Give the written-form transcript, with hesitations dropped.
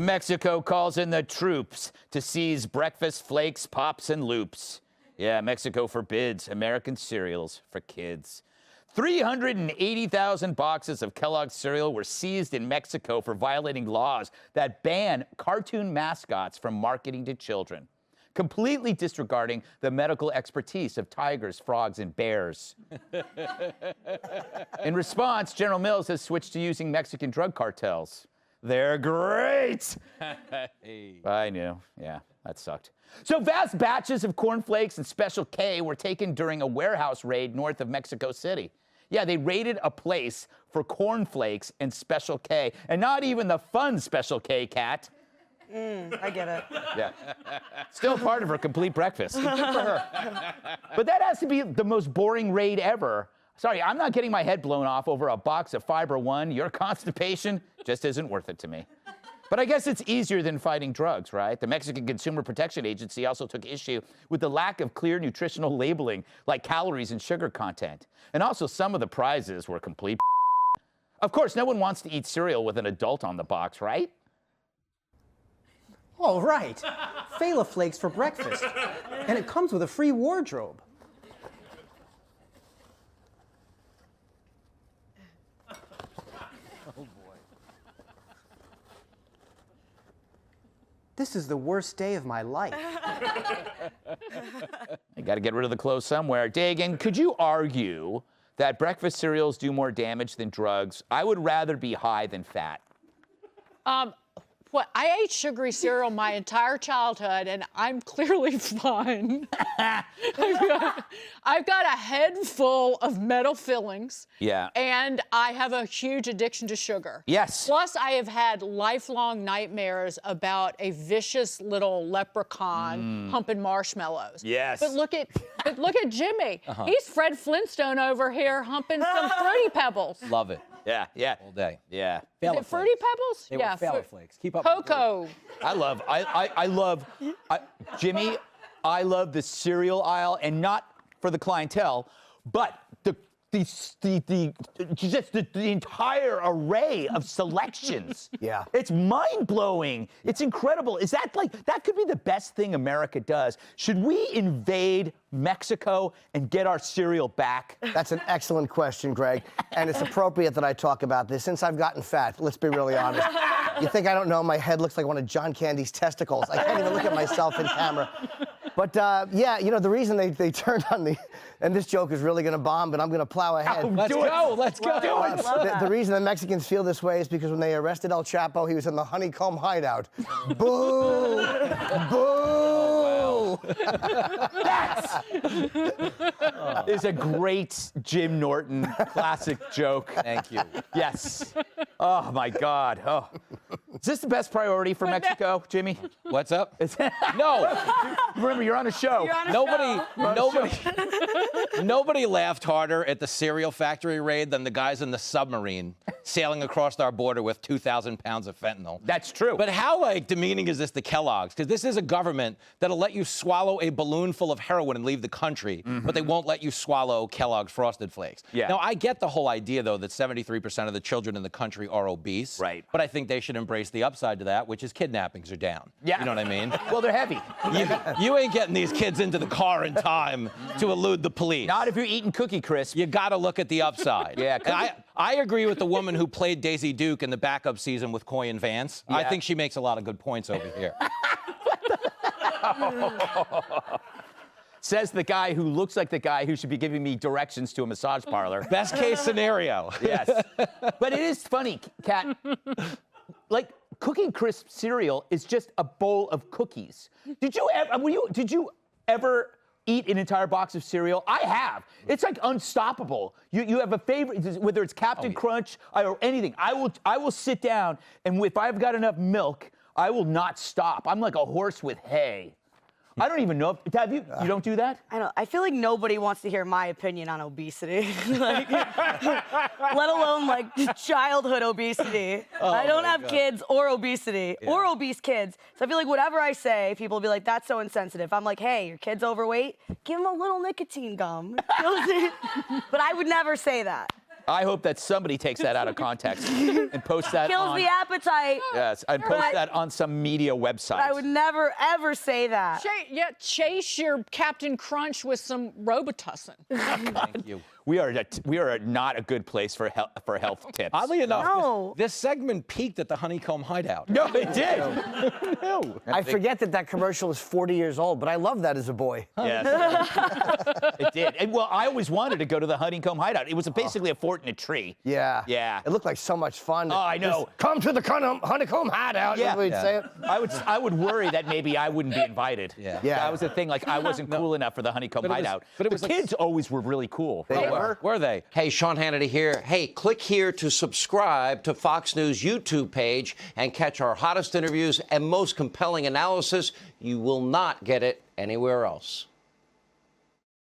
Mexico calls in the troops to seize breakfast flakes, pops, and loops. Yeah, Mexico forbids American cereals for kids. 380,000 boxes of Kellogg's cereal were seized in Mexico for violating laws that ban cartoon mascots from marketing to children, completely disregarding the medical expertise of tigers, frogs, and bears. In response, General Mills has switched to using Mexican drug cartels. They're great! Hey. I knew. Yeah, that sucked. So vast batches of cornflakes and Special K were taken during a warehouse raid north of Mexico City. Yeah, they raided a place for cornflakes and Special K, and not even the fun Special K, Kat. I get it. Yeah. Still part of her complete breakfast. Good for her. But that has to be the most boring raid ever. Sorry, I'm not getting my head blown off over a box of Fiber One. Your constipation just isn't worth it to me. But I guess it's easier than fighting drugs, right? The Mexican Consumer Protection Agency also took issue with the lack of clear nutritional labeling, like calories and sugar content. And also some of the prizes were complete. Of course, no one wants to eat cereal with an adult on the box, right? Oh, right. Fela Flakes for breakfast. And it comes with a free wardrobe. Oh, boy. This is the worst day of my life. You got to get rid of the clothes somewhere. Dagan, could you argue that breakfast cereals do more damage than drugs? I would rather be high than fat. What, I ate sugary cereal my entire childhood, and I'm clearly fine. I've got a head full of metal fillings. Yeah. And I have a huge addiction to sugar. Yes. Plus, I have had lifelong nightmares about a vicious little leprechaun humping marshmallows. Yes. But look at Jimmy. He's Fred Flintstone over here humping some Fruity Pebbles. Love it. Yeah, yeah. All day. Yeah. Is it Fruity Pebbles? They were Fela Flakes. Keep up. Cocoa. I love, Jimmy, I love the cereal aisle, and not for the clientele, but just the entire array of selections. Yeah. It's mind-blowing. It's incredible. Is that that could be the best thing America does. Should we invade Mexico and get our cereal back? That's an excellent question, Greg. And it's appropriate that I talk about this since I've gotten fat. Let's be really honest. You think I don't know my head looks like one of John Candy's testicles. I can't even look at myself in camera. But yeah, you know, the reason they turned on the, and this joke is really gonna bomb, but I'm gonna plow ahead. Let's go. Let's go. The reason the Mexicans feel this way is because when they arrested El Chapo, he was in the honeycomb hideout. Boo! Boo! That is a great Jim Norton classic joke. Thank you. Yes. Oh, my God. Oh. Is this the best priority for Mexico, Jimmy? What's up? No. Remember, you're on a show. Nobody laughed harder at the cereal factory raid than the guys in the submarine sailing across our border with 2,000 pounds of fentanyl. That's true. But how demeaning is this to Kellogg's? Because this is a government that'll let you swallow a balloon full of heroin and leave the country, but they won't let you swallow Kellogg's Frosted Flakes. Yeah. Now, I get the whole idea, though, that 73% of the children in the country are obese. Right. But I think they should embrace the upside to that, which is kidnappings are down. Yeah. You know what I mean? Well, they're heavy. You ain't getting these kids into the car in time to elude the police. Not if you're eating Cookie Crisp. You got to look at the upside. Yeah. And I agree with the woman who played Daisy Duke in the backup season with Coy and Vance. Yeah. I think she makes a lot of good points over here. Says the guy who looks like the guy who should be giving me directions to a massage parlor. Best case scenario. Yes. But it is funny, Kat. Like, Cookie Crisp cereal is just a bowl of cookies. Did you ever eat an entire box of cereal? I have. It's like unstoppable. You have a favorite, whether it's Captain Crunch or anything. I will sit down, and if I've got enough milk, I will not stop. I'm like a horse with hay. I don't even know if, you don't do that? I know. I feel like nobody wants to hear my opinion on obesity, like, let alone like childhood obesity. I don't have kids or obesity or obese kids, so I feel like whatever I say, people will be like, "That's so insensitive." I'm like, "Hey, your kid's overweight. Give him a little nicotine gum." But I would never say that. I hope that somebody takes that out of context and posts that Kills on. the appetite. Yes, and post Right. that on some media website. I would never, ever say that. Chase your Captain Crunch with some Robitussin. Thank you. We are not a good place for health tips. Oddly enough, No. this segment peaked at the Honeycomb Hideout. No, it did. No. I forget that commercial is 40 years old, but I loved that as a boy. Yes. It did. And, well, I always wanted to go to the Honeycomb Hideout. It was basically a fort in a tree. Yeah. Yeah. It looked like so much fun. Oh, I know. Just come to the Honeycomb Hideout. Yeah. We'd say it. I would worry that maybe I wouldn't be invited. Yeah. Yeah. That was the thing. Like I wasn't cool enough for the Honeycomb Hideout. but it was the like- kids always were really cool. They Remember? Were they? Hey, Sean Hannity here. Hey, click here to subscribe to Fox News YouTube page and catch our hottest interviews and most compelling analysis. You will not get it anywhere else.